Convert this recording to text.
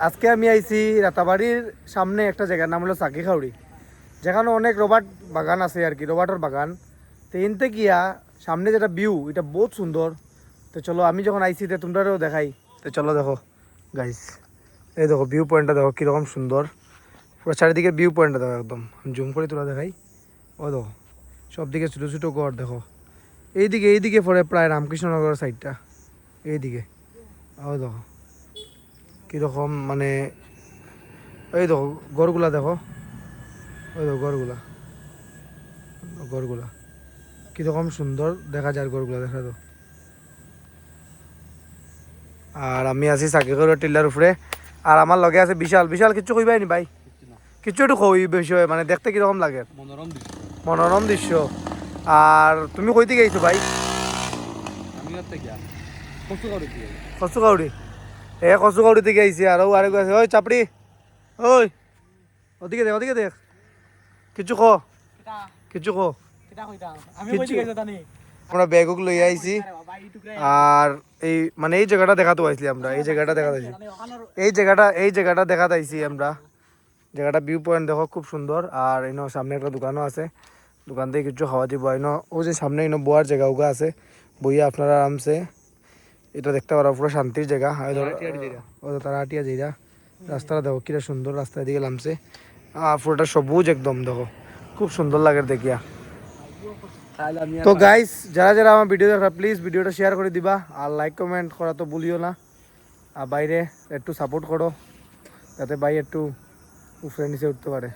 আজকে আমি আইছি রাতাবাড়ির সামনে একটা জায়গার নাম হলো চাকিখাউড়ি, যেখানে অনেক রবার্ট বাগান আছে আর কি, রবার্টের বাগান। তো এনতে গিয়া সামনে যেটা ভিউ এটা বহুত সুন্দর। তো চলো আমি যখন আইছি তো তোমরাও দেখাই। তো চলো দেখো গাইস, এই দেখো ভিউ পয়েন্টটা দেখো কীরকম সুন্দর, পুরো চারিদিকে ভিউ পয়েন্টটা দেখো, একদম জুম করে তোলা দেখাই। ও দেখো সব দিকে ছোটো ছোটো ঘর দেখো, এইদিকে পরে প্রায় রামকৃষ্ণনগরের সাইডটা এইদিকে। ও দেখো কীরকম মানে, এই দেখো ঘরগুলা দেখো, ওই দেখো ঘরগুলা কীরকম সুন্দর দেখা যায় ঘরগুলা দেখা তো। আর আমি আছি সাকিগড়ের টিল্লার উপরে, আর আমার লগে আছে বিশাল। বিশাল কিচ্ছু কইবাই নি ভাই, কিচ্ছু একটু কই বিষয়, মানে দেখতে কিরকম লাগে, মনোরম দৃশ্য। আর তুমি কই থেকে গেছো ভাই? কচুকাউড়ি, কচুকাউড়ি থেকে আইছি। আর আরেক আছে, ওই চাপড়ি, ওই ওদিকে দেখ কিছু ক, কিছু ক। আমরা ব্যাগক লই আইছি, আর এই মানে এই জায়গাটা দেখাতে আইছি আমরা, এই জায়গাটা দেখাতে আইছি, এই জায়গাটা দেখাতে আইছি আমরা। জায়গাটা ভিউ পয়েন্ট দেখো খুব সুন্দর। আর এনো সামনে একটা দোকানও আছে, দোকান থেকে কিছু খাওয়া দিব। এনো ও যে সামনে এনো বোয়ার জায়গা ওগা আছে, বইয়া আপনারা আরামসে এটা দেখতে পারো, পুরো শান্তির জায়গা। তারা আটিয়া যাইরা রাস্তাটা দেখো কিরা সুন্দর, রাস্তার দিকে নামছে। পুরোটা সবুজ একদম দেখো, খুব সুন্দর লাগে দেখিয়া। তো গাইস, যারা যারা আমার ভিডিও দেখা প্লিজ ভিডিওটা শেয়ার করে দিবা, আর লাইক কমেন্ট করা তো ভুলিও না। আর বাইরে একটু সাপোর্ট করো, যাতে ভাই একটু উপরে নিচে উঠতে পারে।